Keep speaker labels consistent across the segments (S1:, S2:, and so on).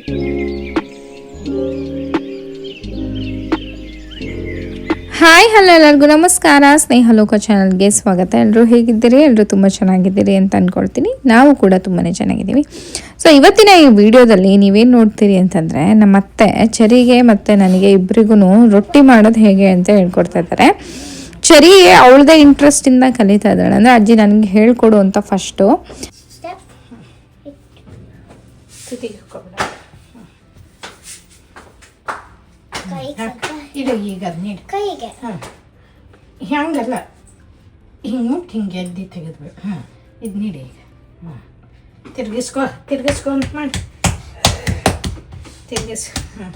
S1: Hi hello ಎಲ್ಲರಿಗೂ ನಮಸ್ಕಾರ. ಸ್ನೇಹ ಲೋಕ ಚಾನಲ್ಗೆ ಸ್ವಾಗತ. ಎಲ್ಲರೂ ಹೇಗಿದ್ದೀರಿ? ಎಲ್ಲರೂ ತುಂಬ ಚೆನ್ನಾಗಿದ್ದೀರಿ ಅಂತ ಅಂದ್ಕೊಳ್ತೀನಿ. ನಾವು ಕೂಡ ತುಂಬಾ ಚೆನ್ನಾಗಿದ್ದೀವಿ. ಸೊ ಇವತ್ತಿನ ಈ ವಿಡಿಯೋದಲ್ಲಿ ನೀವೇನು ನೋಡ್ತೀರಿ ಅಂತಂದರೆ, ನಮ್ಮ ಅತ್ತೆ ಚರಿಗೆ ಮತ್ತು ನನಗೆ ಇಬ್ಬರಿಗೂ ರೊಟ್ಟಿ ಮಾಡೋದು ಹೇಗೆ ಅಂತ ಹೇಳ್ಕೊಡ್ತಾ ಇದ್ದಾರೆ. ಚರಿ ಅವಳದೇ ಇಂಟ್ರೆಸ್ಟಿಂದ ಕಲಿತಾ ಇದ್ದಾಳೆ. ಅಂದರೆ ಅಜ್ಜಿ ನನಗೆ ಹೇಳ್ಕೊಡು ಅಂತ ಫಸ್ಟು.
S2: ಇದು ಈಗ ನೀಡಿ ಕೈಗೆ ಹಂಗಲ್ಲ, ಹಿಂಗೆ ಮುಟ್ಟು ಹಿಂಗೆ ಎದ್ದಿ ತೆಗೆದ್ಬೇಕು. ಹಾಂ, ಇದು ನೀಡಿ ಈಗ. ಹಾಂ, ತಿರ್ಗಿಸ್ಕೊ ಅಂತ ಮಾಡಿ ತಿರ್ಗಿಸ್. ಹಾಂ,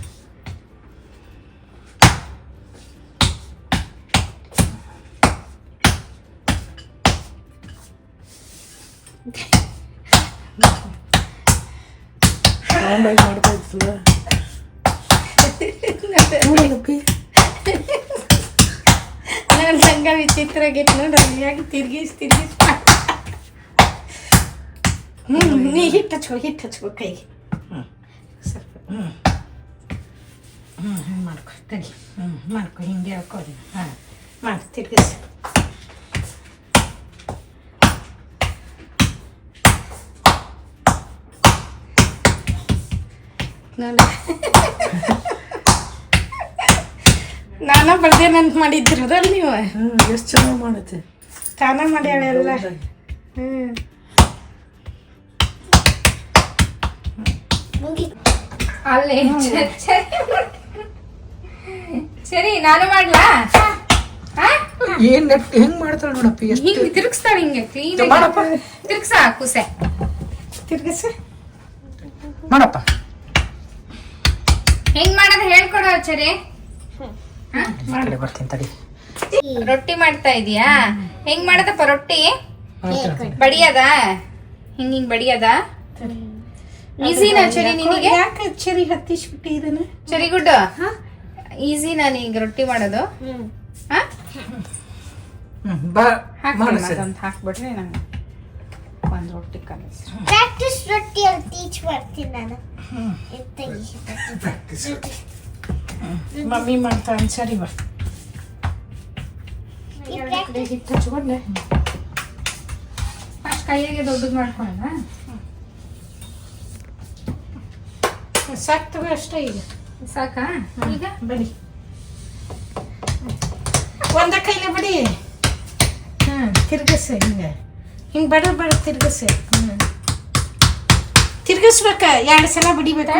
S3: ಮಾಡ್ತಾ ಇರ್ತದ.
S2: ನನ್ನ ಸಂಘ ವಿಚಿತ್ರ ಆಗೈತೆ ನೋಡ್ರಿ. ಯಾಕೆ ತಿರ್ಗಿಸ್ ನೀ ಹಿಟ್ಟು ಹಚ್ಕೋ ಕೈಗೆ. ಹ್ಞೂ ಸ್ವಲ್ಪ ಹಿಂಗೆ ಮಾಡ್ಕೊ ತಡಿ. ಮಾಡ್ಕೊ, ಹಿಂಗೆ ಹಾಕೋದು. ಹಾಂ, ಮಾಡಿ ತಿರ್ಗಿಸ್. ನಾನ ಬರ್ದೇನಂತ ಮಾಡಿದ್ರದಲ್ಲ ನೀವು.
S3: ಎಷ್ಟು ಚೆನ್ನಾಗಿ ಮಾಡುತ್ತೆ.
S2: ತಾನ ಮಾಡ್ಯಾಳೆಲ್ಲ.
S1: ಅಲ್ಲಿ ಸರಿ, ನಾನು ಮಾಡ್ಲಾ?
S3: ಏನ್ ನೆಟ್ ಹೆಂಗ್ ಮಾಡ್ತಾಳೆ ನೋಡಪ್ಪ.
S1: ಹಿಂಗೆ ತಿರುಗಿಸ್ತಾಳೆ, ಹಿಂಗೆ ಕ್ಲೀನ್
S3: ಮಾಡಪ್ಪ.
S1: ತಿರುಗ್ಸ ಕುಸೆ
S2: ತಿರ್ಗಿಸ
S3: ಮಾಡಪ್ಪ.
S1: ಹೆಂಗ್ ಮಾಡೋದು ಹೇಳ್ಕೊಡೋ ಚರಿ.
S3: ಬರ್ತೀನಿ ತಡಿ.
S1: ರೊಟ್ಟಿ ಮಾಡ್ತಾ ಇದೀಯಾ? ಹೆಂಗ್ ಮಾಡದಪ್ಪ ರೊಟ್ಟಿ? ಬಡಿಯದ? ಹಿಂಗ್ ಬಡಿಯದ? ಈಸಿನಾ ಚರಿ ನಿನಗೆ?
S2: ಯಾಕೆ ಚರಿ ಹತ್ತಿಸ್ಬಿಟ್ಟು ಇದನ್ನ?
S1: ಚರಿ ಗುಡ್ಡ ಈಸಿನಾ ನಿಂಗೆ ರೊಟ್ಟಿ ಮಾಡೋದು?
S2: ಹಾಕ್ಬಿಟ್ರೆ ನಂಗೆ ಒಂದು ರೊಟ್ಟಿ ಕಲಿಸ್.
S4: ಪ್ರಾಕ್ಟೀಸ್ ರೊಟ್ಟಿ ಟೀಚ್ ಮಾಡ್ತೀನಿ ನಾನು.
S2: ಮಮ್ಮಿ ಮಾಡ್ತಾಳೆ. ಸರಿ ಬಾ, ಹಿಟ್ಟು ಹಚ್ಕೊಂಡೆ.
S1: ಫಸ್ಟ್ ಕೈಯಾಗೆ ದೊಡ್ಡದು ಮಾಡ್ಕೊಳ್ಳೋಣ.
S2: ಸಾಕ್ತವೆ ಅಷ್ಟೇ. ಈಗ
S1: ಸಾಕಾ? ಈಗ
S2: ಬಡಿ, ಒಂದ ಕೈಲೇ ಬಡಿ. ತಿರ್ಗಸ, ಹಿಂಗೆ ಬಡ ತಿರ್ಗಸ. ತಿರ್ಗಿಸ್ಬೇಕ, 2 ಸಲ ಬಡಿಬೇಕು.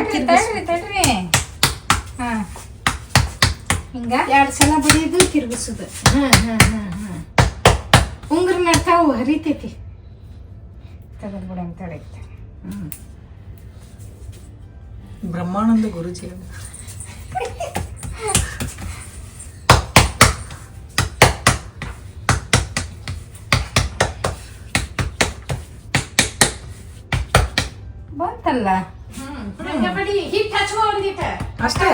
S1: ತಡ್ರಿ. ಹಾ, ಹಿಂಗ
S2: 2 ಸಲ ಬಡಿಯೋದು, ತಿರ್ಗಿಸೋದು. ಉಂಗ್ರ ನಡ್ತಾವು ಹರಿತೈತಿ.
S1: ತೆಗೆದ್ಬಿಡ ಅಂತ ಹೇಳೈತೆ.
S3: ಬ್ರಹ್ಮಾನಂದ ಗುರುಜಿ
S1: ಬಂತಲ್ಲ.
S2: ಬಡಿ, ಹಿಟ್ಟು ಹಚ್ಕೋ ಒಂದಿಟ
S3: ಅಷ್ಟೇ.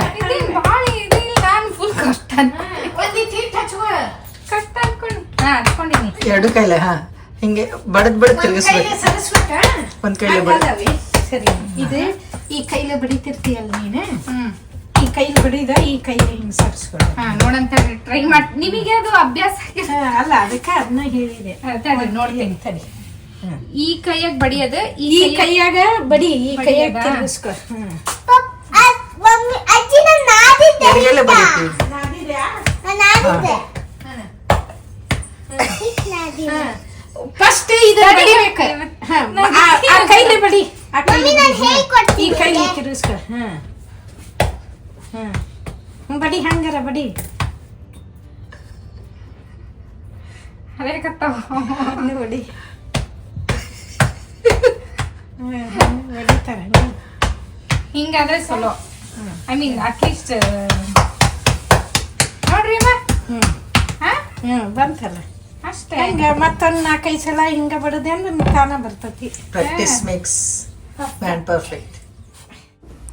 S1: ಭಾಳ ಇದಿಲ್ಲ, ನಾನು ಫುಲ್ ಕಷ್ಟ
S2: ಒಂದಿಟ್ಟು ಹಿಟ್ಟು ಹಚ್ಕೋ.
S1: ಕಷ್ಟ ಅನ್ಕೊಂಡು ಹಚ್ಕೊಂಡಿನಿ.
S3: 2 ಕೈಲೆ. ಹಾ, ಹಿಂಗೆ ಬಡದ್ ತಿರ್ಗಿಸ್ಬೇಕು.
S2: ಸರಿಸ್ಬೇಕ.
S3: ಒಂದ್ ಕೈಲೆ ಬಡ.
S2: ಸರಿ, ಇದು ಈ ಕೈಲೆ ಬಡಿತಿರ್ತೀಯಲ್ಲ ನೀನು. ಈ ಕೈಲಿ ಬಡಿದ, ಈ ಕೈಲಿ ಹಿಂಗೆ ಸರಿಸ್ಕೊಳ.
S1: ನೋಡಂತ ಟ್ರೈ ಮಾಡಿ. ನಿಮಗೆ ಅದು ಅಭ್ಯಾಸ
S2: ಅಲ್ಲ, ಅದಕ್ಕೆ ಅದನ್ನ ಹೇಳಿದೆ.
S1: ನೋಡ್ತೀನಿ.
S2: ತಡಿ.
S1: ಈ ಕೈಯಾಗ ಬಡಿಯೋದು,
S2: ಈ ಕೈಯಾಗ ಬಡಿ, ಈ ಕೈಯಾಗ ತಿರ್ಗಿಸ್ಕೊ.
S4: ಮಮ್ಮಿ ಅಜ್ಜಿ ನಾನು ನಾದಿದ್ದೆ.
S3: ಎಡಗೈಲೆ ಬಡಿತೀವಿ.
S2: ನಾದಿದ್ಯಾ?
S4: ನಾನು ನಾದಿದ್ದೆ. ಹಿಟ್ಟು ನಾದಿದ್ದೆ.
S2: ಫಸ್ಟ್ ಇದು ಬಡಿಬೇಕು. ಆ ಕೈಲಿ ಬಡಿ.
S4: ಮಮ್ಮಿ ನಾನು ಹೇಳ್ಕೊಡ್ತೀನಿ.
S2: ಈ ಕೈಲಿ ತಿರ್ಗಿಸ್ಕೊ. ಬಡಿ, ಹಂಗಾರ ಬಡಿ.
S1: ಹರೇಕತ್ತಾವ
S2: ಬಡಿ. ಬಡಿತಾರೆ
S1: ಹಿಂಗಾದ್ರೆ ಚಲೋ. ಐ ಮೀನ್ ಅಟ್ಲೀಸ್ಟ್ ನೋಡ್ರಿ
S2: ಬಂತಲ್ಲ
S1: ಅಷ್ಟೇ.
S2: ಹಂಗ ಮತ್ತೊಂದು 4-5 ಸಲ ಹಿಂಗ ಬಡದೆ ಅಂದ್ರೆ ತಾನ ಬರ್ತತಿ.
S3: Practice makes man perfect.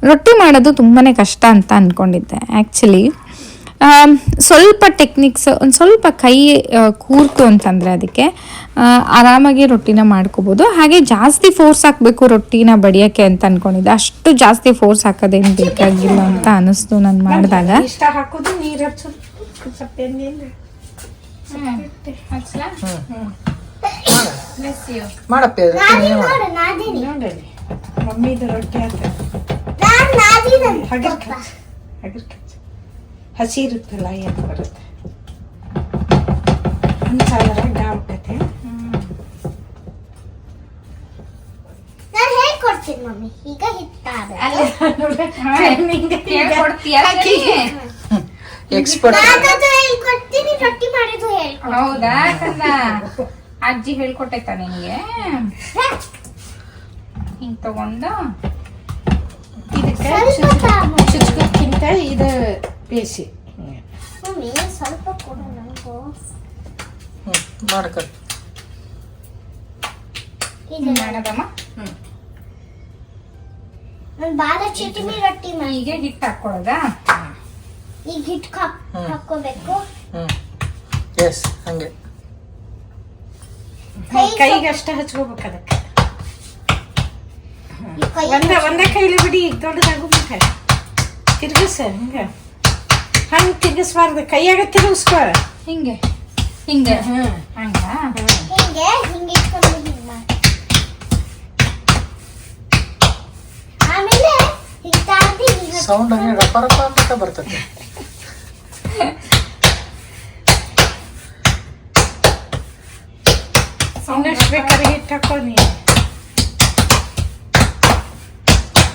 S1: ರೊಟ್ಟಿ ಮಾಡೋದು ತುಂಬಾ ಕಷ್ಟ ಅಂತ ಅಂದ್ಕೊಂಡಿದ್ದೆ. ಆ್ಯಕ್ಚುಲಿ ಸ್ವಲ್ಪ ಟೆಕ್ನಿಕ್ಸ್ ಒಂದು ಸ್ವಲ್ಪ ಕೈ ಕೂರ್ತು ಅಂತಂದರೆ ಅದಕ್ಕೆ ಆರಾಮಾಗಿ ರೊಟ್ಟಿನ ಮಾಡ್ಕೋಬೋದು. ಹಾಗೆ ಜಾಸ್ತಿ ಫೋರ್ಸ್ ಹಾಕಬೇಕು ರೊಟ್ಟಿನ ಬಡಿಯೋಕ್ಕೆ ಅಂತ ಅಂದ್ಕೊಂಡಿದ್ದೆ. ಅಷ್ಟು ಜಾಸ್ತಿ ಫೋರ್ಸ್ ಹಾಕೋದೇನು ಬೇಕಾಗಿಲ್ಲ ಅಂತ ಅನ್ನಿಸ್ತು ನಾನು ಮಾಡಿದಾಗ.
S2: ಇಷ್ಟ ಹಾಕೋದು ನೀರು ಹಚ್ಚೋದು ಸ್ವಲ್ಪ ಎಣ್ಣೆಯಲ್ಲಿ
S3: ಮಾಡಪ್ಪ
S4: ನೋಡು ನಾದಿನಿ
S2: ನೋಡಲಿ ಮಮ್ಮಿದು ರೊಟ್ಟಿ ಅಂತ
S4: ನಾನು ನಾದಿನಂತೆ
S2: ಹಗರ್ ಕಚ್ಚ ಹಸಿ ಇರುತ್ತಲ್ಲ ಏನು ಬರುತ್ತೆ ಅನ್ಸಾದ್ರೆ ಗಾವಕತೆ.
S4: ನಾನು ಹೇಳ್ಕೊಡ್ತೀನಿ ಮಮ್ಮಿ. ಈಗ ಹಿಟ್ಟಾದ
S3: ಎಕ್ಸ್ಪರ್ಟ್.
S4: ನಾನದು ಹೇಳ್ಕೊಡ್ತೀನಿ, ರೊಟ್ಟಿ ಮಾಡೋದು ಹೇಳ್ಕೊಡ್ತೀನಿ.
S1: ಹೌದಾ ಕಂದ? ಅಜ್ಜಿ ಹೇಳ್ಕೊಟ್ಟೈತ ನಿನಗೆ? ಹಿಂಗೆ ತಗೊಂಡು
S2: ಇದಕ್ಕೆ
S4: ಸ್ವಲ್ಪ ತಾಮು.
S2: ಚುಚ್ಕೋಕ್ಕಿಂತ ಇದು ಬೇಸಿ
S4: ಮಮ್ಮಿ ಸ್ವಲ್ಪ ಕೊಡು ನನಗೂ.
S3: ಮಾಡ್ಕ
S4: ಇದು
S1: ಮಾಡೋದಮ್ಮ.
S4: ನಾನು ಬಾಳ ಚಟ್ನಿ ರೊಟ್ಟಿ ಮಾಡಿ
S1: ಹೀಗೆ ಹಿಟ್ಟು ಹಾಕ್ಕೊಳ್ಳೋದಾ?
S4: ಈಗ ಹಿಟ್ಟು ಹಾಕೋಬೇಕು.
S3: ಎಸ್ ಹಂಗೆ
S2: ಕೈಗೆ ಅಷ್ಟೇ ಹಚ್ಕೋಬೇಕು ಅದಕ್ಕೆ.
S4: ಈ ಕೈ
S2: ಒಂದೇ ಕೈಲಿ ಬಿಡಿ. ಈಗ ದೊಡ್ಡದಾಗುತ್ತೆ ತಿರ್ಗಿಸ ಹಿಂಗೆ ಹಂಗೆ ತಿರ್ಗಿಸ್ಬಾರ್ದು. ಕೈಯಾಗ ತಿರುಗಿಸ್ಕೊ
S1: ಹಿಂಗೆ ಹಿಂಗೆ
S2: ಹ್ಞೂ
S1: ಹಂಗ.
S4: ಹಿಂಗೆ ಹಿಂಗೆ ಇಟ್ಕೊಂಡು ಹಿಂಗೆ ಮಾಡಿ. ಆಮೇಲೆ ಹಿಟ್ಟಾಗಿ
S3: ಸೌಂಡ್ ಹಂಗೆ ರಪ ರಪ ಅಂತ ಬರ್ತದೆ.
S2: ಇನ್ನಷ್ಟು ಬೇಕಾದ್ರೆ ಹಿಟ್ಟು ಹಾಕೋ ನೀ.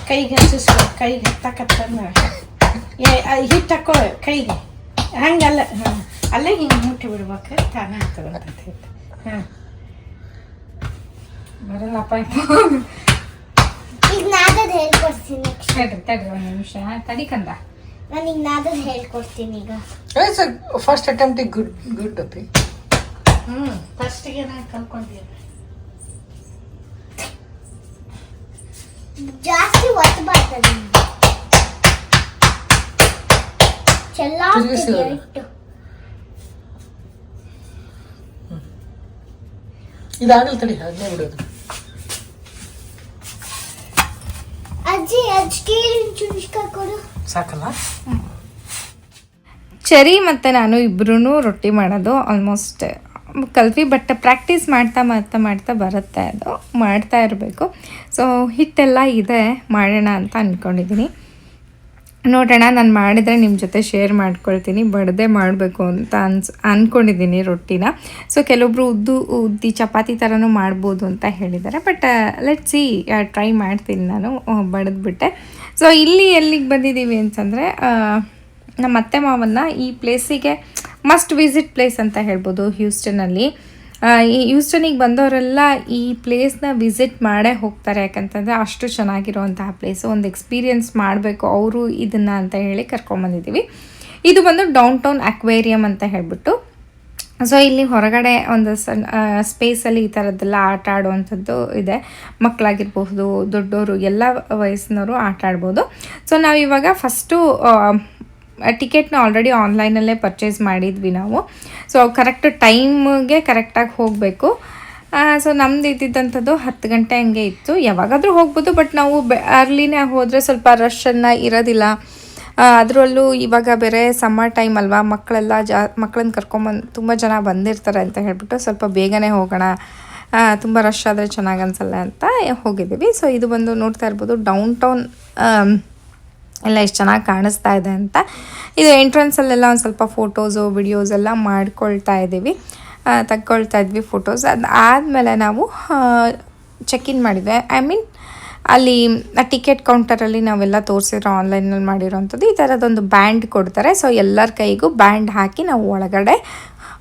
S2: ಕೈಗೆ ಹಚ್ಚಿಸ್ಕೊ. ಕೈಗೆ ಹತ್ತಕತ್ತಂದ ಹಿಟ್ಟು ಹಾಕೋ ಕೈಗೆ. ಹಂಗಲ್ಲ ಅಲ್ಲೇ ಹಿಂಗೆ ಮುಟ್ಟಿ ಬಿಡ್ಬೇಕು. ತಾನೇ ಆಗ್ತದಂತ ಹಿಟ್ಟು.
S1: ಬರಲ್ಲಪ್ಪ.
S4: ಈಗ ನಾದದ್ ಹೇಳ್ಕೊಡ್ತೀನಿ.
S1: ತಡ್ರಿ ಒಂದು ನಿಮಿಷ ತಡಿಕಂದ.
S4: ನಾನು ಈಗ ನಾದದ್ ಹೇಳ್ಕೊಡ್ತೀನಿ ಈಗ.
S3: ಫಸ್ಟ್ ಅಟೆಂಪ್ಟ್ ಗುಡ್ ಅಪ್ಪಿ.
S2: ಫಸ್ಟಿಗೆ ನಾನು ಕಲ್ಕೊಂಡಿದ್ದೆ.
S4: ಜಾಸ್ತಿ ಒತ್ತಬಾರ್ದು. ಚೆಲ್ಲಾಗ್ತಿದೆ ಹಿಟ್ಟು.
S3: ಇದಾಗಲ್ ತಡಿ ಅದನ್ನೇ ಬಿಡೋದು.
S4: ಅಜ್ಜಿ ಸ್ಟೀಲ್ ಚುಚ್ಕ ಕೊಡು.
S3: ಸಾಕಲ್ಲ?
S1: ಚರಿ ಮತ್ತು ನಾನು ಇಬ್ಬರೂ ರೊಟ್ಟಿ ಮಾಡೋದು ಆಲ್ಮೋಸ್ಟ್ ಕಲ್ತ್ವಿ. ಬಟ್ ಪ್ರಾಕ್ಟೀಸ್ ಮಾಡ್ತಾ ಬರುತ್ತೆ. ಅದು ಮಾಡ್ತಾ ಇರಬೇಕು. ಸೊ ಹಿಟ್ಟೆಲ್ಲ ಇದೆ, ಮಾಡೋಣ ಅಂತ ಅಂದ್ಕೊಂಡಿದ್ದೀನಿ. ನೋಡೋಣ, ನಾನು ಮಾಡಿದರೆ ನಿಮ್ಮ ಜೊತೆ ಶೇರ್ ಮಾಡ್ಕೊಳ್ತೀನಿ. ಬಡದೆ ಮಾಡಬೇಕು ಅಂತ ಅಂದ್ಕೊಂಡಿದ್ದೀನಿ ರೊಟ್ಟಿನ. ಸೊ ಕೆಲವೊಬ್ರು ಉದ್ದಿ ಚಪಾತಿ ಥರನೂ ಮಾಡ್ಬೋದು ಅಂತ ಹೇಳಿದ್ದಾರೆ. ಬಟ್ ಲೆಟ್ಸ್ ಸಿ, ಟ್ರೈ ಮಾಡ್ತೀನಿ ನಾನು ಬಡಿದ್ಬಿಟ್ಟೆ. ಸೊ ಇಲ್ಲಿ ಎಲ್ಲಿಗೆ ಬಂದಿದ್ದೀವಿ ಅಂತಂದರೆ ನಮ್ಮ ಅತ್ತೆ ಮಾವನ್ನ ಈ ಪ್ಲೇಸಿಗೆ ಮಸ್ಟ್ ವಿಸಿಟ್ ಪ್ಲೇಸ್ ಅಂತ ಹೇಳ್ಬೋದು ಹ್ಯೂಸ್ಟನಲ್ಲಿ. ಈ ಹ್ಯೂಸ್ಟನಿಗೆ ಬಂದವರೆಲ್ಲ ಈ ಪ್ಲೇಸ್ನ ವಿಸಿಟ್ ಮಾಡೇ ಹೋಗ್ತಾರೆ. ಯಾಕಂತಂದರೆ ಅಷ್ಟು ಚೆನ್ನಾಗಿರೋವಂತಹ ಪ್ಲೇಸು, ಒಂದು ಎಕ್ಸ್ಪೀರಿಯೆನ್ಸ್ ಮಾಡಬೇಕು ಅವರು ಇದನ್ನು ಅಂತ ಹೇಳಿ ಕರ್ಕೊಂಬಂದಿದ್ದೀವಿ. ಇದು ಬಂದು ಡೌನ್ ಟೌನ್ ಅಕ್ವೇರಿಯಂ ಅಂತ ಹೇಳ್ಬಿಟ್ಟು. ಸೊ ಇಲ್ಲಿ ಹೊರಗಡೆ ಒಂದು ಸ್ಪೇಸಲ್ಲಿ ಈ ಥರದ್ದೆಲ್ಲ ಆಟ ಆಡುವಂಥದ್ದು ಇದೆ. ಮಕ್ಕಳಾಗಿರ್ಬಹುದು, ದೊಡ್ಡವರು, ಎಲ್ಲ ವಯಸ್ಸಿನವರು ಆಟ ಆಡ್ಬೋದು. ಸೊ ನಾವಿವಾಗ ಫಸ್ಟು ಟಿಕೆಟ್ನ ಆಲ್ರೆಡಿ ಆನ್ಲೈನಲ್ಲೇ ಪರ್ಚೇಸ್ ಮಾಡಿದ್ವಿ ನಾವು. ಸೊ ಕರೆಕ್ಟ್ ಟೈಮ್ಗೆ ಕರೆಕ್ಟಾಗಿ ಹೋಗಬೇಕು. ಸೊ ನಮ್ದು ಇದ್ದಿದ್ದಂಥದ್ದು 10 ಗಂಟೆ ಹಂಗೆ ಇತ್ತು. ಯಾವಾಗಾದರೂ ಹೋಗ್ಬೋದು, ಬಟ್ ನಾವು ಅರ್ಲಿನೇ ಹೋದರೆ ಸ್ವಲ್ಪ ರಶನ್ನು ಇರೋದಿಲ್ಲ. ಅದರಲ್ಲೂ ಇವಾಗ ಬೇರೆ ಸಮ್ಮರ್ ಟೈಮ್ ಅಲ್ವಾ, ಮಕ್ಕಳನ್ನ ಕರ್ಕೊಂಬಂದು ತುಂಬ ಜನ ಬಂದಿರ್ತಾರೆ ಅಂತ ಹೇಳ್ಬಿಟ್ಟು ಸ್ವಲ್ಪ ಬೇಗನೆ ಹೋಗೋಣ, ತುಂಬ ರಶ್ ಆದರೆ ಚೆನ್ನಾಗಿ ಅನಿಸಲ್ಲ ಅಂತ ಹೋಗಿದ್ದೀವಿ. ಸೊ ಇದು ಬಂದು ನೋಡ್ತಾ ಇರ್ಬೋದು ಡೌನ್ ಟೌನ್ ಎಲ್ಲ ಎಷ್ಟು ಚೆನ್ನಾಗಿ ಕಾಣಿಸ್ತಾ ಇದೆ ಅಂತ. ಇದು ಎಂಟ್ರೆನ್ಸಲ್ಲೆಲ್ಲ ಒಂದು ಸ್ವಲ್ಪ ಫೋಟೋಸು ವಿಡಿಯೋಸ್ ಎಲ್ಲ ತಗೊಳ್ತಾ ಇದ್ವಿ ಫೋಟೋಸ್. ಅದಾದಮೇಲೆ ನಾವು ಚೆಕ್-ಇನ್ ಮಾಡಿದ್ವಿ. ಅಲ್ಲಿ ಟಿಕೆಟ್ ಕೌಂಟರಲ್ಲಿ ನಾವೆಲ್ಲ ತೋರಿಸಿರೋ ಆನ್ಲೈನಲ್ಲಿ ಮಾಡಿರೋವಂಥದ್ದು ಈ ಥರದೊಂದು ಬ್ಯಾಂಡ್ ಕೊಡ್ತಾರೆ. ಸೊ ಎಲ್ಲರ ಕೈಗೂ ಬ್ಯಾಂಡ್ ಹಾಕಿ ನಾವು ಒಳಗಡೆ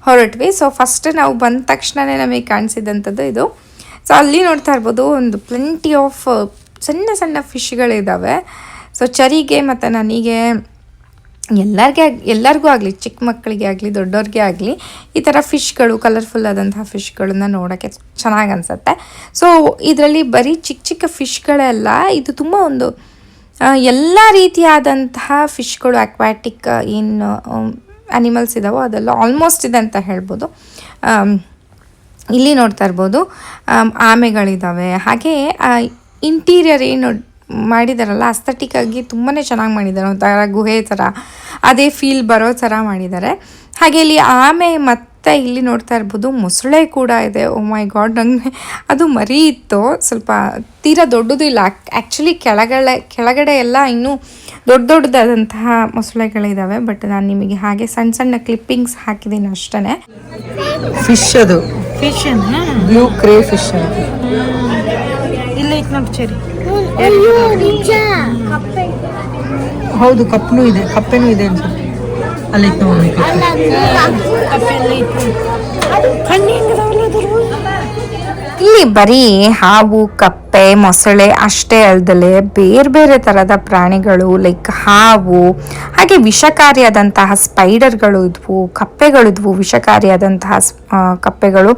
S1: ಹೊರಟ್ವಿ. ಸೊ ಫಸ್ಟ್ ನಾವು ಬಂದ ತಕ್ಷಣವೇ ನಮಗೆ ಕಾಣಿಸಿದಂಥದ್ದು ಇದು. ಸೊ ಅಲ್ಲಿ ನೋಡ್ತಾ ಇರ್ಬೋದು ಒಂದು ಪ್ಲೆಂಟಿ ಆಫ್ ಸಣ್ಣ ಸಣ್ಣ ಫಿಶ್ಗಳಿದ್ದಾವೆ. ಸೊ ಚರಿಗೆ ಮತ್ತು ನನಗೆ ಎಲ್ಲರಿಗೂ ಆಗಲಿ, ಚಿಕ್ಕ ಮಕ್ಕಳಿಗೆ ಆಗಲಿ ದೊಡ್ಡವ್ರಿಗೆ ಆಗಲಿ ಈ ಥರ ಫಿಶ್ಗಳು, ಕಲರ್ಫುಲ್ ಆದಂತಹ ಫಿಶ್ಗಳನ್ನ ನೋಡೋಕ್ಕೆ ಚೆನ್ನಾಗಿ ಅನಿಸುತ್ತೆ. ಸೊ ಇದರಲ್ಲಿ ಬರೀ ಚಿಕ್ಕ ಚಿಕ್ಕ ಫಿಶ್ಗಳೆಲ್ಲ ಇದು ತುಂಬ ಒಂದು ಎಲ್ಲ ರೀತಿಯಾದಂತಹ ಫಿಶ್ಗಳು ಅಕ್ವಾಟಿಕ್ ಏನು ಅನಿಮಲ್ಸ್ ಇದ್ದಾವೋ ಅದೆಲ್ಲ ಆಲ್ಮೋಸ್ಟ್ ಇದೆ ಅಂತ ಹೇಳ್ಬೋದು. ಇಲ್ಲಿ ನೋಡ್ತಾ ಇರ್ಬೋದು ಆಮೆಗಳಿದ್ದಾವೆ. ಹಾಗೆ ಇಂಟೀರಿಯರ್ ಏನು ಮಾಡಿದಾರಲ್ಲ ಅಸ್ಥೆಟಿಕ್ಕಾಗಿ ತುಂಬಾ ಚೆನ್ನಾಗಿ ಮಾಡಿದ್ದಾರೆ, ಒಂಥರ ಗುಹೆ ಥರ ಅದೇ ಫೀಲ್ ಬರೋ ಥರ ಮಾಡಿದ್ದಾರೆ. ಹಾಗೆ ಇಲ್ಲಿ ಆಮೆ ಮತ್ತು ಇಲ್ಲಿ ನೋಡ್ತಾ ಇರ್ಬೋದು ಮೊಸಳೆ ಕೂಡ ಇದೆ. ಓ ಮೈ ಗಾಡ್, ನನಗೆ ಅದು ಮರಿ ಇತ್ತು, ಸ್ವಲ್ಪ ತೀರಾ ದೊಡ್ಡದು ಇಲ್ಲ. ಆ್ಯಕ್ಚುಲಿ ಕೆಳಗಡೆ ಎಲ್ಲ ಇನ್ನೂ ದೊಡ್ಡದಾದಂತಹ ಮೊಸಳೆಗಳಿದ್ದಾವೆ. ಬಟ್ ನಾನು ನಿಮಗೆ ಹಾಗೆ ಸಣ್ಣ ಸಣ್ಣ ಕ್ಲಿಪ್ಪಿಂಗ್ಸ್ ಹಾಕಿದ್ದೀನಿ ಅಷ್ಟೇ.
S3: ಫಿಶ್ ಅದು
S2: ಫಿಶ್
S3: ಬ್ಲೂ ಕ್ರೇ ಫಿಶ್
S2: ಇಲ್ಲ ಐತೆ ನೋಡಿ ಚರಿ.
S4: ಅಯ್ಯೋ ನಿಜ.
S3: ಹೌದು, ಕಪ್ಪೆನೂ ಇದೆ ಅನ್ಸುತ್ತೆ. ಅಲ್ಲಿ ನೋಡಿ
S1: ಇಲ್ಲಿ ಬರೀ ಹಾವು, ಕಪ್ಪೆ, ಮೊಸಳೆ ಅಷ್ಟೇ ಅಲ್ಲದೆ ಬೇರೆ ಬೇರೆ ಥರದ ಪ್ರಾಣಿಗಳು ಲೈಕ್ ಹಾವು, ಹಾಗೆ ವಿಷಕಾರಿಯಾದಂತಹ ಸ್ಪೈಡರ್ಗಳು ಇದ್ವು, ಕಪ್ಪೆಗಳಿದ್ವು, ವಿಷಕಾರಿಯಾದಂತಹ ಕಪ್ಪೆಗಳು.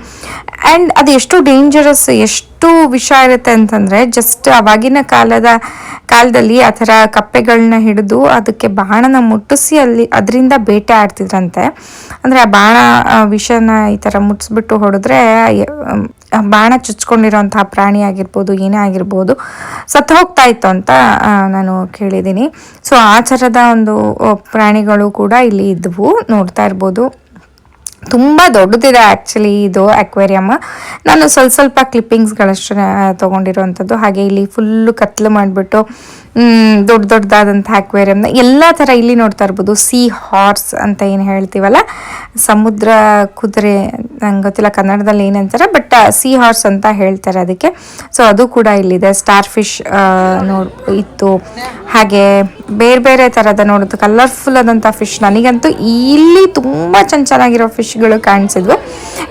S1: ಆ್ಯಂಡ್ ಅದು ಎಷ್ಟು ಡೇಂಜರಸ್, ಎಷ್ಟು ವಿಷ ಇರುತ್ತೆ ಅಂತಂದರೆ ಜಸ್ಟ್ ಆವಾಗಿನ ಕಾಲದಲ್ಲಿ ಆ ಥರ ಕಪ್ಪೆಗಳನ್ನ ಹಿಡಿದು ಅದಕ್ಕೆ ಬಾಣನ ಮುಟ್ಟಿಸಿ ಅದರಿಂದ ಬೇಟೆ ಆಡ್ತಿದ್ರಂತೆ. ಅಂದರೆ ಆ ಬಾಣ ವಿಷನ ಈ ಥರ ಮುಟ್ಟಿಸ್ಬಿಟ್ಟು ಹೊಡೆದ್ರೆ ಬಾಣ ಚುಚ್ಕೊಂಡಿರೋಂತಹ ಪ್ರಾಣಿ ಆಗಿರ್ಬೋದು, ಏನೇ ಆಗಿರ್ಬೋದು, ಸತ್ತು ಹೋಗ್ತಾ ಇತ್ತು ಅಂತ ನಾನು ಕೇಳಿದ್ದೀನಿ. ಸೊ ಆ ಥರದ ಒಂದು ಪ್ರಾಣಿಗಳು ಕೂಡ ಇಲ್ಲಿ ಇದ್ವು, ನೋಡ್ತಾ ಇರ್ಬೋದು. ತುಂಬ ದೊಡ್ಡದಿದೆ ಆ್ಯಕ್ಚುಲಿ ಇದು ಅಕ್ವೇರಿಯಮ್. ನಾನು ಸ್ವಲ್ಪ ಕ್ಲಿಪ್ಪಿಂಗ್ಸ್ಗಳಷ್ಟು ತೊಗೊಂಡಿರೋವಂಥದ್ದು. ಹಾಗೆ ಇಲ್ಲಿ ಫುಲ್ಲು ಕತ್ಲು ಮಾಡಿಬಿಟ್ಟು ದೊಡ್ಡದಾದಂಥ ಅಕ್ವೇರಿಯಮ್ನ ಎಲ್ಲ ಥರ ಇಲ್ಲಿ ನೋಡ್ತಾ ಇರ್ಬೋದು. ಸೀ ಹಾರ್ಸ್ ಅಂತ ಏನು ಹೇಳ್ತೀವಲ್ಲ, ಸಮುದ್ರ ಕುದುರೆ, ನಂಗೆ ಗೊತ್ತಿಲ್ಲ ಕನ್ನಡದಲ್ಲಿ ಏನಂತಾರೆ, ಬಟ್ ಸೀ ಹಾರ್ಸ್ ಅಂತ ಹೇಳ್ತಾರೆ ಅದಕ್ಕೆ. ಸೊ ಅದು ಕೂಡ ಇಲ್ಲಿದೆ. ಸ್ಟಾರ್ ಫಿಶ್ ಇತ್ತು. ಹಾಗೆ ಬೇರೆ ಬೇರೆ ಥರದ ನೋಡೋದು ಕಲರ್ಫುಲ್ ಆದಂಥ ಫಿಶ್. ನನಗಂತೂ ಇಲ್ಲಿ ತುಂಬ ಚೆನ್ನಾಗಿರೋ ಫಿಶ್ಗಳು ಕಾಣಿಸಿದ್ವು.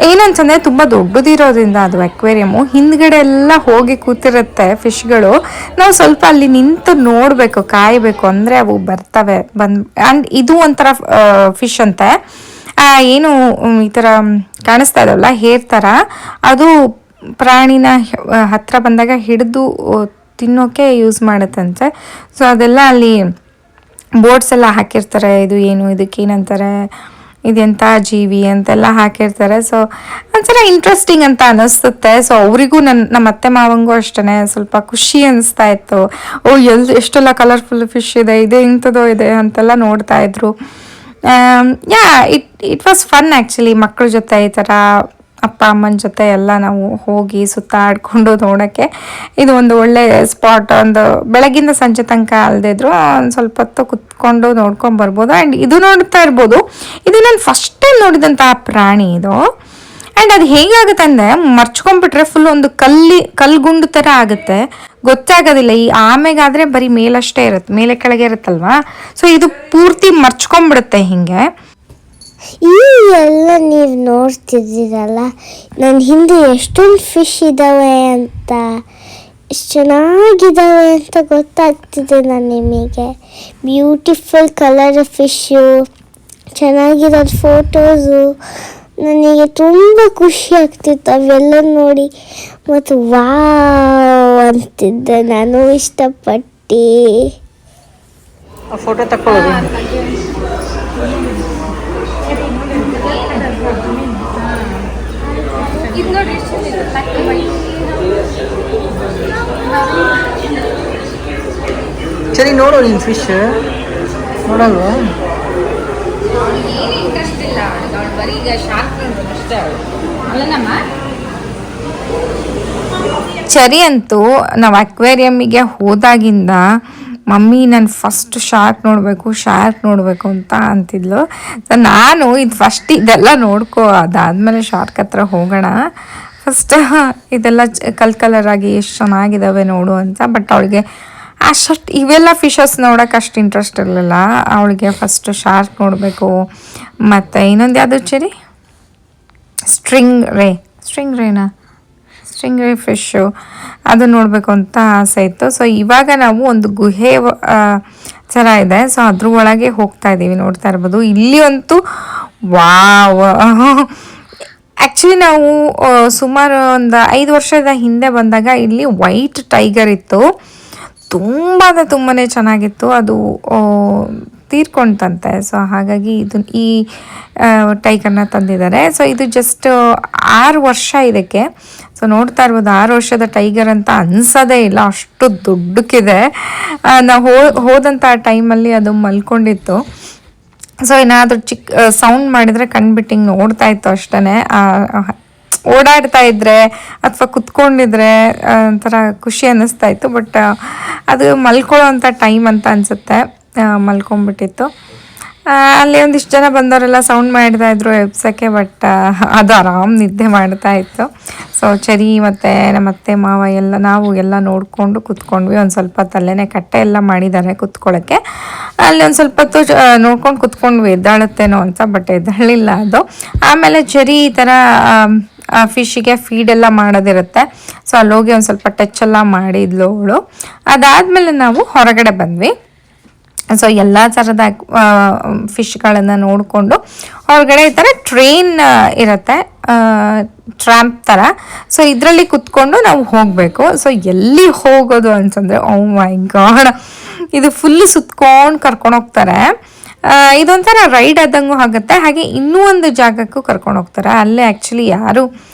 S1: ಏನಂತಂದರೆ ತುಂಬ ದೊಡ್ಡದಿರೋದ್ರಿಂದ ಅದು ಅಕ್ವೇರಿಯಮ್ಮು ಹಿಂದ್ಗಡೆ ಎಲ್ಲ ಹೋಗಿ ಕೂತಿರುತ್ತೆ ಫಿಶ್ಗಳು. ನಾವು ಸ್ವಲ್ಪ ಅಲ್ಲಿ ನಿಂತು ನೋಡಬೇಕು, ಕಾಯಬೇಕು, ಅಂದರೆ ಅವು ಬರ್ತವೆ. ಆ್ಯಂಡ್ ಇದು ಒಂಥರ ಫಿಶ್ ಅಂತೆ, ಏನು ಈ ಥರ ಕಾಣಿಸ್ತಾ ಇದಾವಲ್ಲ ಹೇರ್ ಥರ, ಅದು ಪ್ರಾಣಿನ ಹತ್ರ ಬಂದಾಗ ಹಿಡಿದು ತಿನ್ನೋಕೆ ಯೂಸ್ ಮಾಡುತ್ತಂತೆ. ಸೊ ಅದೆಲ್ಲ ಅಲ್ಲಿ ಬೋರ್ಡ್ಸ್ ಎಲ್ಲ ಹಾಕಿರ್ತಾರೆ, ಇದು ಏನು, ಇದಕ್ಕೇನಂತಾರೆ, ಇದೆಂಥ ಜೀವಿ ಅಂತೆಲ್ಲ ಹಾಕಿರ್ತಾರೆ. ಸೊ ಒಂಥರ ಇಂಟ್ರೆಸ್ಟಿಂಗ್ ಅಂತ ಅನ್ನಿಸುತ್ತೆ. ಸೊ ಅವರಿಗೂ ನಮ್ಮ ಅತ್ತೆ ಮಾವಂಗೂ ಅಷ್ಟೇ ಸ್ವಲ್ಪ ಖುಷಿ ಅನಿಸ್ತಾ ಇತ್ತು. ಎಷ್ಟೆಲ್ಲ ಕಲರ್ಫುಲ್ ಫಿಶ್ ಇದೆ, ಇಂಥದ್ದು ಇದೆ ಅಂತೆಲ್ಲ ನೋಡ್ತಾ ಇದ್ರು. It was fun actually. ಮಕ್ಕಳ ಜೊತೆ ಈ ಥರ ಅಪ್ಪ ಅಮ್ಮನ ಜೊತೆ ಎಲ್ಲ ನಾವು ಹೋಗಿ ಸುತ್ತಾಡ್ಕೊಂಡು ನೋಡೋಕ್ಕೆ ಇದು ಒಂದು ಒಳ್ಳೆ ಸ್ಪಾಟ್. ಒಂದು ಬೆಳಗಿಂದ ಸಂಜೆ ತನಕ ಅಲ್ಲದೆ ಇದ್ರು ಒಂದು ಸ್ವಲ್ಪ ಹೊತ್ತು ಕುತ್ಕೊಂಡು ನೋಡ್ಕೊಂಡು ಬರ್ಬೋದು. ಆ್ಯಂಡ್ ಇದು ನೋಡ್ತಾ ಇರ್ಬೋದು, ಇದು ನಾನು ಫಸ್ಟ್ ಟೈಮ್ ನೋಡಿದಂತಹ ಪ್ರಾಣಿ ಇದು. ಆ್ಯಂಡ್ ಅದು ಹೇಗಾಗುತ್ತೆ ಅಂದರೆ ಮರ್ಚ್ಕೊಂಡ್ಬಿಟ್ರೆ ಫುಲ್ ಒಂದು ಕಲ್ಗುಂಡು ಥರ ಆಗುತ್ತೆ, ಗೊತ್ತಾಗೋದಿಲ್ಲ. ಈ ಆಮೆಗಾದರೆ ಬರೀ ಮೇಲಷ್ಟೇ ಇರುತ್ತೆ, ಮೇಲೆ ಕೆಳಗೆ ಇರುತ್ತಲ್ವಾ. ಸೊ ಇದು ಪೂರ್ತಿ ಮರ್ಚ್ಕೊಂಡ್ಬಿಡುತ್ತೆ ಹಿಂಗೆ.
S4: ಈ ಎಲ್ಲ ನೀವು ನೋಡ್ತಿದ್ದೀರಲ್ಲ, ನನ್ನ ಹಿಂದೆ ಎಷ್ಟೊಂದು ಫಿಶ್ ಇದ್ದಾವೆ ಅಂತ, ಎಷ್ಟು ಚೆನ್ನಾಗಿದ್ದಾವೆ ಅಂತ ಗೊತ್ತಾಗ್ತಿದೆ ನಾನು ನಿಮಗೆ. ಬ್ಯೂಟಿಫುಲ್ ಕಲರ್ ಫಿಶ್ಶು, ಚೆನ್ನಾಗಿರೋದು ಫೋಟೋಸು, ನನಗೆ ತುಂಬ ಖುಷಿ ಆಗ್ತಿತ್ತು ಅವೆಲ್ಲ ನೋಡಿ. ಮತ್ತು ವಾವ್ ಅಂತಿದ್ದೆ ನಾನು ಇಷ್ಟಪಟ್ಟು.
S3: ಫೋಟೋ ತಗೊಳ್ಳೋದು. ಸರಿ ನೋಡು, ನೀನು ಫಿಶ್ ನೋಡಲ್ವಾ?
S1: ಚರಿ ಅಂತೂ ನಾವು ಅಕ್ವೇರಿಯಮ್ಮಿಗೆ ಹೋದಾಗಿಂದ ಮಮ್ಮಿ ನಾನು ಫಸ್ಟ್ ಶಾರ್ಕ್ ನೋಡಬೇಕು ಅಂತ ಅಂತಿದ್ಲು. ನಾನು ಇದು ಫಸ್ಟ್ ಇದೆಲ್ಲ ನೋಡ್ಕೊ, ಅದಾದಮೇಲೆ ಶಾರ್ಕ್ ಹತ್ರ ಹೋಗೋಣ, ಫಸ್ಟ್ ಇದೆಲ್ಲ ಕಲರ್ ಆಗಿ ಎಷ್ಟು ಚೆನ್ನಾಗಿದ್ದಾವೆ ನೋಡು ಅಂತ. ಬಟ್ ಅವಳಿಗೆ ಅಷ್ಟು ಇವೆಲ್ಲ ಫಿಶಸ್ ನೋಡೋಕೆ ಅಷ್ಟು ಇಂಟ್ರೆಸ್ಟ್ ಇರಲಿಲ್ಲ ಅವಳಿಗೆ. ಫಸ್ಟ್ ಶಾರ್ಕ್ ನೋಡಬೇಕು, ಮತ್ತು ಇನ್ನೊಂದು ಯಾವುದು ಚರಿ, ಸ್ಟ್ರಿಂಗ್ ರೇ ಫಿಶ್ಶು, ಅದು ನೋಡಬೇಕು ಅಂತ ಆಸೆ ಇತ್ತು. ಸೊ ಇವಾಗ ನಾವು ಒಂದು ಗುಹೆ ಥರ ಇದೆ, ಸೊ ಅದ್ರ ಒಳಗೆ ಹೋಗ್ತಾ ಇದ್ದೀವಿ. ನೋಡ್ತಾ ಇರ್ಬೋದು ಇಲ್ಲಿ ಅಂತೂ ವಾವ್. ಆ್ಯಕ್ಚುಲಿ ನಾವು ಸುಮಾರು ಒಂದು 5 ವರ್ಷದ ಹಿಂದೆ ಬಂದಾಗ ಇಲ್ಲಿ ವೈಟ್ ಟೈಗರ್ ಇತ್ತು, ತುಂಬ ಅಂದರೆ ತುಂಬಾ ಚೆನ್ನಾಗಿತ್ತು. ಅದು ತೀರ್ಕೊಂತಂತೆ. ಸೊ ಹಾಗಾಗಿ ಈ ಟೈಗರ್ನ ತಂದಿದ್ದಾರೆ. ಸೊ ಇದು ಜಸ್ಟ್ 6 ವರ್ಷ ಇದಕ್ಕೆ. ಸೊ ನೋಡ್ತಾ ಇರ್ಬೋದು, 6 ವರ್ಷದ ಟೈಗರ್ ಅಂತ ಅನ್ಸೋದೇ ಇಲ್ಲ, ಅಷ್ಟು ದೊಡ್ಡಕ್ಕಿದೆ. ನಾವು ಹೋದಂಥ ಟೈಮಲ್ಲಿ ಅದು ಮಲ್ಕೊಂಡಿತ್ತು. ಸೊ ಏನಾದರೂ ಚಿಕ್ಕ ಸೌಂಡ್ ಮಾಡಿದರೆ ಕಣ್ಬಿಟ್ಟು ಹಿಂಗೆ ನೋಡ್ತಾ ಇತ್ತು ಅಷ್ಟೇ. ಓಡಾಡ್ತಾ ಇದ್ರೆ ಅಥವಾ ಕುತ್ಕೊಂಡಿದ್ರೆ ಒಂಥರ ಖುಷಿ ಅನ್ನಿಸ್ತಾ ಇತ್ತು. ಬಟ್ ಅದು ಮಲ್ಕೊಳ್ಳೋ ಅಂಥ ಟೈಮ್ ಅಂತ ಅನಿಸುತ್ತೆ, ಮಲ್ಕೊಂಡ್ಬಿಟ್ಟಿತ್ತು. ಅಲ್ಲಿ ಒಂದಿಷ್ಟು ಜನ ಬಂದವರೆಲ್ಲ ಸೌಂಡ್ ಮಾಡ್ತಾ ಇದ್ರು ಎಬ್ಸೋಕ್ಕೆ. ಬಟ್ ಅದು ಆರಾಮ್ ನಿದ್ದೆ ಮಾಡ್ತಾ ಇತ್ತು. ಸೊ ಚರಿ ಮತ್ತು ನಮ್ಮ ಅತ್ತೆ ಮಾವ ನಾವು ಎಲ್ಲ ನೋಡಿಕೊಂಡು ಕುತ್ಕೊಂಡ್ವಿ. ಒಂದು ಸ್ವಲ್ಪ ತಲೆನೇ ಕಟ್ಟೆ ಎಲ್ಲ ಮಾಡಿದ್ದಾರೆ ಕುತ್ಕೊಳ್ಳೋಕ್ಕೆ. ಅಲ್ಲಿ ಒಂದು ಸ್ವಲ್ಪ ಹೊತ್ತು ನೋಡ್ಕೊಂಡು ಕುತ್ಕೊಂಡ್ವಿ, ಎದ್ದಾಳುತ್ತೇನೋ ಅಂತ. ಬಟ್ ಎದ್ದಾಳಿಲ್ಲ ಅದು. ಆಮೇಲೆ ಚರಿ ಈ ಥರ ಫಿಶ್ಶಿಗೆ ಫೀಡೆಲ್ಲ ಮಾಡೋದಿರುತ್ತೆ. ಸೊ ಅಲ್ಲೋಗಿ ಒಂದು ಸ್ವಲ್ಪ ಟಚ್ ಎಲ್ಲ ಮಾಡಿದ್ಲು ಅವಳು. ಅದಾದಮೇಲೆ ನಾವು ಹೊರಗಡೆ ಬಂದ್ವಿ. ಸೊ ಎಲ್ಲ ಥರದ ಫಿಶ್ಗಳನ್ನು ನೋಡಿಕೊಂಡು ಹೊರಗಡೆ ಈ ಥರ ಟ್ರೈನ್ ಇರುತ್ತೆ, ಟ್ರ್ಯಾಂಪ್ ಥರ. ಸೊ ಇದರಲ್ಲಿ ಕುತ್ಕೊಂಡು ನಾವು ಹೋಗಬೇಕು. ಸೊ ಎಲ್ಲಿ ಹೋಗೋದು ಅಂತಂದರೆ, ಓ ಮೈ ಗಾಡ್, ಇದು ಫುಲ್ ಸುತ್ಕೊಂಡು ಕರ್ಕೊಂಡು ಹೋಗ್ತಾರೆ. ಇದೊಂಥರ ರೈಡ್ ಆದಂಗೂ ಆಗುತ್ತೆ. ಹಾಗೆ ಇನ್ನೂ ಒಂದು ಜಾಗಕ್ಕೂ ಕರ್ಕೊಂಡು ಹೋಗ್ತಾರೆ. ಅಲ್ಲೇ ಆ್ಯಕ್ಚುಲಿ ಯಾರು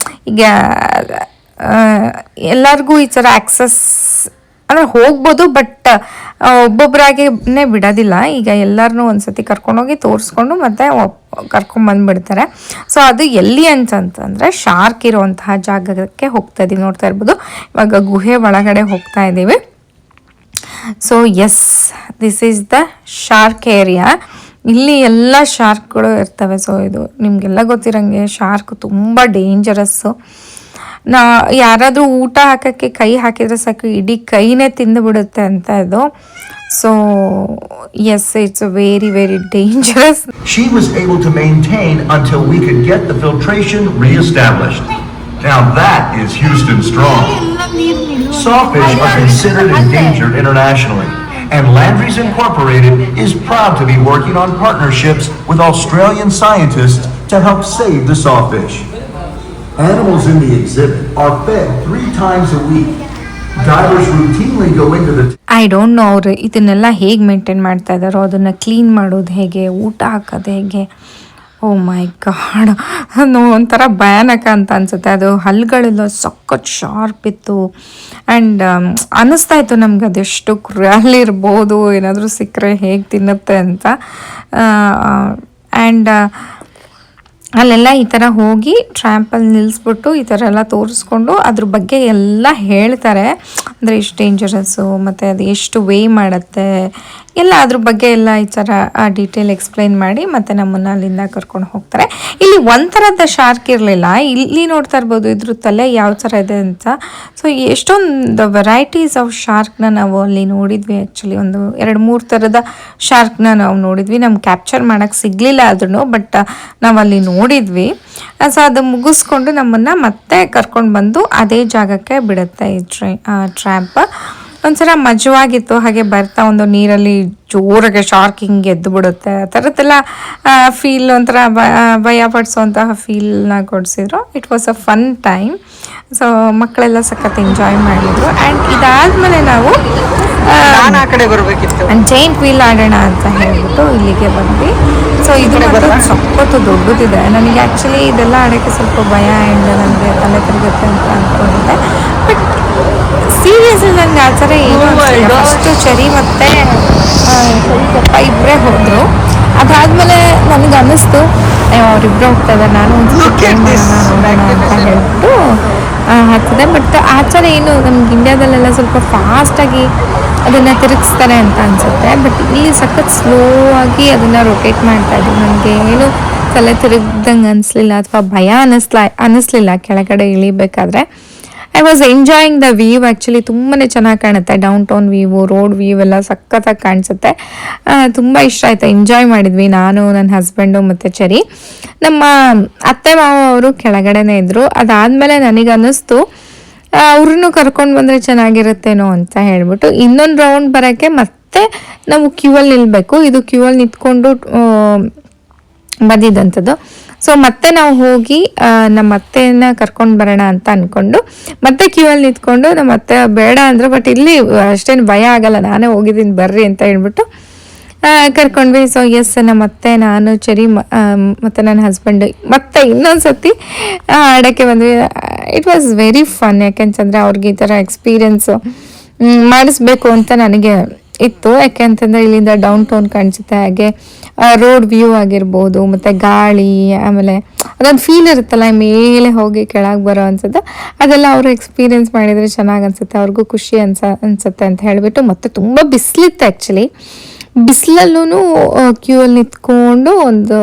S1: ಈಗ ಎಲ್ಲರಿಗೂ ಈ ಥರ ಆ್ಯಕ್ಸಸ್ ಅಂದರೆ ಹೋಗ್ಬೋದು, ಬಟ್ ಒಬ್ಬೊಬ್ಬರಾಗೇ ಬಿಡೋದಿಲ್ಲ. ಈಗ ಎಲ್ಲರನ್ನೂ ಒಂದ್ಸತಿ ಕರ್ಕೊಂಡೋಗಿ ತೋರಿಸ್ಕೊಂಡು ಮತ್ತೆ ಕರ್ಕೊಂಬಂದುಬಿಡ್ತಾರೆ. ಸೊ ಅದು ಎಲ್ಲಿ ಅಂತಂತಂದರೆ ಶಾರ್ಕ್ ಇರುವಂತಹ ಜಾಗಕ್ಕೆ ಹೋಗ್ತಾ ಇದ್ದೀವಿ. ನೋಡ್ತಾ ಇರ್ಬೋದು, ಇವಾಗ ಗುಹೆ ಒಳಗಡೆ ಹೋಗ್ತಾ ಇದ್ದೀವಿ. So yes, this is the shark area. ಇಲ್ಲಿ ಎಲ್ಲ ಶಾರ್ಕ್ಗಳು ಇರ್ತವೆ. ಸೊ ಇದು ನಿಮಗೆಲ್ಲ ಗೊತ್ತಿರೋಂಗೆ ಶಾರ್ಕ್ ತುಂಬ ಡೇಂಜರಸ್ಸು. ಯಾರಾದರೂ ಊಟ ಹಾಕೋಕ್ಕೆ ಕೈ ಹಾಕಿದರೆ ಸಾಕು, ಇಡೀ ಕೈನೇ ತಿಂದು ಬಿಡುತ್ತೆ ಅಂತ ಇದು. So yes, it's very very dangerous.
S5: She was able to maintain until we could get the filtration re-established. Now that is Houston strong. Sawfish are considered endangered internationally, and Landry's Incorporated is proud to be working on partnerships with Australian scientists to help save the sawfish. Animals in the exhibit are fed 3 times a week. Divers routinely go into the
S1: I don't know ಅವರು ಇದನ್ನೆಲ್ಲ ಹೇಗೆ maintain ಮಾಡ್ತಾ ಇದ್ದಾರೋ, ಅದನ್ನು clean ಮಾಡೋದು ಹೇಗೆ, ಊಟ ಹಾಕೋದು ಹೇಗೆ. ಓ ಮೈ ಗಾಡ್, ಒಂಥರ ಭಯಾನಕ ಅಂತ ಅನಿಸುತ್ತೆ. ಅದು ಹಲ್ಲುಗಳೆಲ್ಲ ಸಖತ್ ಶಾರ್ಪ್ ಇತ್ತು. ಆ್ಯಂಡ್ ಅನ್ನಿಸ್ತಾ ಇತ್ತು ನಮ್ಗೆ ಅದೆಷ್ಟು ಕ್ರೂಯಲ್ ಇರ್ಬೋದು, ಏನಾದರೂ ಸಿಕ್ಕರೆ ಹೇಗೆ ತಿನ್ನುತ್ತೆ ಅಂತ. ಆ್ಯಂಡ್ ಅಲ್ಲೆಲ್ಲ ಈ ಥರ ಹೋಗಿ ಟ್ರ್ಯಾಂಪಲ್ಲಿ ನಿಲ್ಲಿಸ್ಬಿಟ್ಟು ಈ ಥರ ಎಲ್ಲ ತೋರಿಸ್ಕೊಂಡು ಅದ್ರ ಬಗ್ಗೆ ಎಲ್ಲ ಹೇಳ್ತಾರೆ. ಅಂದರೆ ಎಷ್ಟು ಡೇಂಜರಸ್ಸು ಮತ್ತು ಅದು ಎಷ್ಟು ವೇ ಮಾಡುತ್ತೆ ಎಲ್ಲ ಅದ್ರ ಬಗ್ಗೆ ಎಲ್ಲ ಈ ಥರ ಡೀಟೇಲ್ ಎಕ್ಸ್ಪ್ಲೈನ್ ಮಾಡಿ ಮತ್ತು ನಮ್ಮನ್ನು ಅಲ್ಲಿಂದ ಕರ್ಕೊಂಡು ಹೋಗ್ತಾರೆ. ಇಲ್ಲಿ ಒಂಥರದ ಶಾರ್ಕ್ ಇರಲಿಲ್ಲ. ಇಲ್ಲಿ ನೋಡ್ತಾ ಇರ್ಬೋದು ಇದ್ರ ತಲೆ ಯಾವ ಥರ ಇದೆ ಅಂತ. ಸೊ ಎಷ್ಟೊಂದು ವೆರೈಟೀಸ್ ಆಫ್ ಶಾರ್ಕ್ನ ನಾವು ಅಲ್ಲಿ ನೋಡಿದ್ವಿ. ಆ್ಯಕ್ಚುಲಿ ಒಂದು 2-3 ಥರದ ಶಾರ್ಕ್ನ ನಾವು ನೋಡಿದ್ವಿ. ನಮ್ಗೆ ಕ್ಯಾಪ್ಚರ್ ಮಾಡೋಕ್ಕೆ ಸಿಗಲಿಲ್ಲ ಅದನ್ನು, ಬಟ್ ನಾವು ಅಲ್ಲಿ ನೋಡಿದ್ವಿ. ಸೊ ಅದು ಮುಗಿಸ್ಕೊಂಡು ನಮ್ಮನ್ನು ಮತ್ತೆ ಕರ್ಕೊಂಡು ಬಂದು ಅದೇ ಜಾಗಕ್ಕೆ ಬಿಡುತ್ತೆ ಈ ಟ್ರ್ಯಾಂಪ್. ಒಂಥರ ಮಜವಾಗಿತ್ತು. ಹಾಗೆ ಬರ್ತಾ ಒಂದು ನೀರಲ್ಲಿ ಜೋರಾಗೆ ಶಾರ್ಕ್ ಹಿಂಗೆ ಎದ್ದು ಬಿಡುತ್ತೆ, ಆ ಥರದ್ದೆಲ್ಲ ಫೀಲ್, ಒಂಥರ ಭಯ ಪಡಿಸೋಂತಹ ಫೀಲ್ನ ಕೊಡಿಸಿದ್ರು. It was a fun time. So ಮಕ್ಕಳೆಲ್ಲ ಸಖತ್ ಎಂಜಾಯ್ ಮಾಡಿದ್ರು. ಆ್ಯಂಡ್ ಇದಾದಮೇಲೆ ನಾವು
S3: ನಾನು ಆ ಕಡೆ ಬರಬೇಕಿತ್ತು.
S1: ಜೈಂಟ್ ವೀಲ್ ಆಡೋಣ ಅಂತ ಹೇಳ್ಬಿಟ್ಟು ಇಲ್ಲಿಗೆ ಬಂದ್ವಿ. ಸೊ ಇದು ಸಖತ್ತು ದೊಡ್ಡದಿದೆ. ನನಗೆ ಆ್ಯಕ್ಚುಲಿ ಇದೆಲ್ಲ ಆಡೋಕ್ಕೆ ಸ್ವಲ್ಪ ಭಯ, ಆ್ಯಂಡ್ ನನಗೆ ತಲೆ ತಿರುಗುತ್ತೆ ಅಂತ ಅಂದ್ಕೊಂಡಿದ್ದೆ. ಬಟ್ ಸೀರಿಯಸ್ಲಿ ನನಗೆ ಆ ಥರ ಏನು ಫಸ್ಟು ಚರಿ ಮತ್ತು ಪಪ್ಪ ಇಬ್ಬರೇ ಹೋದರು. ಅದಾದಮೇಲೆ ನನಗೆ ಅನ್ನಿಸ್ತು ಅವರಿಬ್ಬರು ಹೋಗ್ತಾ ಇದ್ದಾರೆ, ನಾನು ಒಂದು ನೋಡೋಣ ಅಂತ ಹೇಳ್ಬಿಟ್ಟು ಆಗ್ತದೆ. ಬಟ್ ಆ ಥರ ಏನು ನಮ್ಗೆ ಇಂಡಿಯಾದಲ್ಲೆಲ್ಲ ಸ್ವಲ್ಪ ಫಾಸ್ಟಾಗಿ ಅದನ್ನು ತಿರುಗಿಸ್ತಾರೆ ಅಂತ ಅನಿಸುತ್ತೆ. ಬಟ್ ಇಲ್ಲಿ ಸಖತ್ ಸ್ಲೋ ಆಗಿ ಅದನ್ನು ರೊಟೇಟ್ ಮಾಡ್ತಾಯಿದ್ರು. ನನಗೆ ಏನು ತಲೆ ತಿರುಗ್ದಂಗೆ ಅನಿಸ್ಲಿಲ್ಲ ಅಥವಾ ಭಯ ಅನ್ನಿಸ್ಲಿಲ್ಲ ಕೆಳಗಡೆ ಇಳಿಬೇಕಾದ್ರೆ. I was enjoying the view. Actually ತುಂಬಾ ಚೆನ್ನಾಗಿ ಕಾಣುತ್ತೆ. Downtown view, road view ಎಲ್ಲ ಸಖತ್ತಾಗಿ ಕಾಣಿಸುತ್ತೆ. ತುಂಬ ಇಷ್ಟ ಆಯಿತು, ಎಂಜಾಯ್ ಮಾಡಿದ್ವಿ ನಾನು, ನನ್ನ ಹಸ್ಬೆಂಡು ಮತ್ತು ಚರಿ. ನಮ್ಮ ಅತ್ತೆ ಮಾವ ಅವರು ಕೆಳಗಡೆನೇ ಇದ್ದರು. ಅದಾದಮೇಲೆ ನನಗೆ ಅನ್ನಿಸ್ತು ಅವ್ರನ್ನೂ ಕರ್ಕೊಂಡು ಬಂದರೆ ಚೆನ್ನಾಗಿರುತ್ತೇನೋ ಅಂತ ಹೇಳ್ಬಿಟ್ಟು ಇನ್ನೊಂದು ರೌಂಡ್ ಬರೋಕ್ಕೆ ಮತ್ತೆ ನಾವು ಕ್ಯೂವಲ್ಲಿ ನಿಲ್ಲಬೇಕು. ಇದು ಕ್ಯೂವಲ್ಲಿ ನಿಂತ್ಕೊಂಡು ಬಂದಿದ್ದಂಥದ್ದು. ಸೊ ಮತ್ತೆ ನಾವು ಹೋಗಿ ನಮ್ಮ ಅತ್ತೆನ ಕರ್ಕೊಂಡು ಬರೋಣ ಅಂತ ಅಂದ್ಕೊಂಡು ಮತ್ತೆ ಕ್ಯೂ ಅಲ್ಲಿ ನಿಂತ್ಕೊಂಡು ನಮ್ಮ ಅತ್ತೆ ಬೇಡ ಅಂದ್ರೆ, ಬಟ್ ಇಲ್ಲಿ ಅಷ್ಟೇನು ಭಯ ಆಗಲ್ಲ, ನಾನೇ ಹೋಗಿದ್ದೀನಿ ಬರ್ರಿ ಅಂತ ಹೇಳ್ಬಿಟ್ಟು ಕರ್ಕೊಂಡ್ವಿ. ಸೊ ಎಸ್, ನಮ್ಮ ಅತ್ತೆ, ನಾನು, ಚೆರಿ ಮತ್ತು ನನ್ನ ಹಸ್ಬೆಂಡ್ ಮತ್ತೆ ಇನ್ನೊಂದ್ಸತಿ ಆಡೋಕ್ಕೆ ಬಂದ್ವಿ. It was very fun. ಯಾಕೆಂತಂದರೆ ಅವ್ರಿಗೆ ಈ ಥರ ಎಕ್ಸ್ಪೀರಿಯೆನ್ಸು ಮಾಡಿಸ್ಬೇಕು ಅಂತ ನನಗೆ ಇತ್ತು. ಯಾಕೆಂತಂದರೆ ಇಲ್ಲಿಂದ ಡೌನ್ ಟೌನ್ ಕಾಣಿಸುತ್ತೆ, ಹಾಗೆ ರೋಡ್ ವ್ಯೂ ಆಗಿರ್ಬೋದು, ಮತ್ತು ಗಾಳಿ, ಆಮೇಲೆ ಅದೊಂದು ಫೀಲ್ ಇರುತ್ತಲ್ಲ ಮೇಲೆ ಹೋಗಿ ಕೆಳಗೆ ಬರೋ ಅನ್ಸುತ್ತೆ, ಅದೆಲ್ಲ ಅವರು ಎಕ್ಸ್ಪೀರಿಯೆನ್ಸ್ ಮಾಡಿದರೆ ಚೆನ್ನಾಗಿ ಅನಿಸುತ್ತೆ, ಅವ್ರಿಗೂ ಖುಷಿ ಅನಿಸುತ್ತೆ ಅಂತ ಹೇಳಿಬಿಟ್ಟು. ಮತ್ತು ತುಂಬ ಬಿಸಿಲಿತ್ತು ಆ್ಯಕ್ಚುಲಿ. ಬಿಸಿಲಲ್ಲೂ ಕ್ಯೂ ಅಲ್ಲಿ ನಿಂತ್ಕೊಂಡು ಒಂದು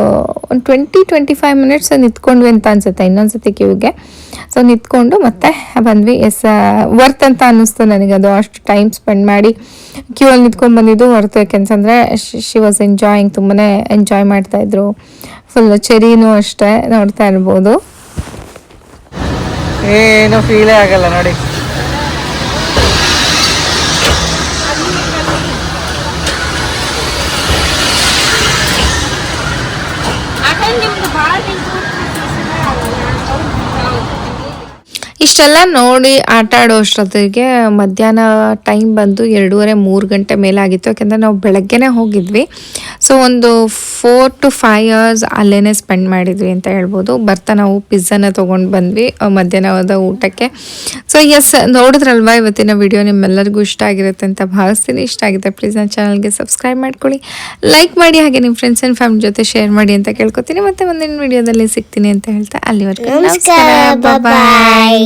S1: 20-25 ಮಿನಿಟ್ಸ್ ನಿಂತ್ಕೊಂಡ್ವಿ ಅಂತ ಅನ್ಸುತ್ತೆ ಇನ್ನೊಂದ್ಸತಿ ಕ್ಯೂಗೆ. ಸೊ ನಿಂತ್ಕೊಂಡು ಮತ್ತೆ ಬಂದ್ವಿ. ಎಸ್, ವರ್ತ್ ಅಂತ ಅನ್ನಿಸ್ತು ನನಗೆ ಅದು. ಅಷ್ಟು ಟೈಮ್ ಸ್ಪೆಂಡ್ ಮಾಡಿ ಕ್ಯೂ ಅಲ್ಲಿ ನಿಂತ್ಕೊಂಡು ಬಂದಿದ್ದು ವರ್ತು. ಯಾಕೆಂತಂದರೆ ಶಿ ವಾಸ್ ಎಂಜಾಯಿಂಗ್, ತುಂಬಾ ಎಂಜಾಯ್ ಮಾಡ್ತಾಯಿದ್ರು. ಫುಲ್ ಚೆರಿನೂ ಅಷ್ಟೇ, ನೋಡ್ತಾ ಇರ್ಬೋದು.
S3: ಏನು ಫೀಲೇ ಆಗಲ್ಲ ನೋಡಿ.
S1: ಇಷ್ಟೆಲ್ಲ ನೋಡಿ ಆಟ ಆಡೋ ಅಷ್ಟೊತ್ತಿಗೆ ಮಧ್ಯಾಹ್ನ ಟೈಮ್ ಬಂದು 2:30-3 ಗಂಟೆ ಮೇಲಾಗಿತ್ತು. ಯಾಕೆಂದರೆ ನಾವು ಬೆಳಗ್ಗೆನೇ ಹೋಗಿದ್ವಿ. ಸೊ ಒಂದು 4 to 5 hours ಅಲ್ಲೇ ಸ್ಪೆಂಡ್ ಮಾಡಿದ್ವಿ ಅಂತ ಹೇಳ್ಬೋದು. ಬರ್ತಾ ನಾವು ಪಿಜ್ಜಾನ ತೊಗೊಂಡು ಬಂದ್ವಿ ಮಧ್ಯಾಹ್ನದ ಊಟಕ್ಕೆ. ಸೊ ಎಸ್, ನೋಡಿದ್ರಲ್ವಾ ಇವತ್ತಿನ ವಿಡಿಯೋ ನಿಮ್ಮೆಲ್ಲರಿಗೂ ಇಷ್ಟ ಆಗಿರುತ್ತೆ ಅಂತ ಭಾವಿಸ್ತೀನಿ. ಇಷ್ಟ ಆಗಿದೆ ಪ್ಲೀಸ್ ನನ್ನ ಚಾನಲ್ಗೆ ಸಬ್ಸ್ಕ್ರೈಬ್ ಮಾಡ್ಕೊಳ್ಳಿ, ಲೈಕ್ ಮಾಡಿ, ಹಾಗೆ ನಿಮ್ಮ ಫ್ರೆಂಡ್ಸ್ ಆ್ಯಂಡ್ ಫ್ಯಾಮಿಲಿ ಜೊತೆ ಶೇರ್ ಮಾಡಿ ಅಂತ ಕೇಳ್ಕೊತೀನಿ. ಮತ್ತೆ ಮುಂದಿನ ವಿಡಿಯೋದಲ್ಲಿ ಸಿಗ್ತೀನಿ ಅಂತ ಹೇಳ್ತಾ ಅಲ್ಲಿವರೆಗೂ ನಮಸ್ಕಾರ, ಬಾಯ್.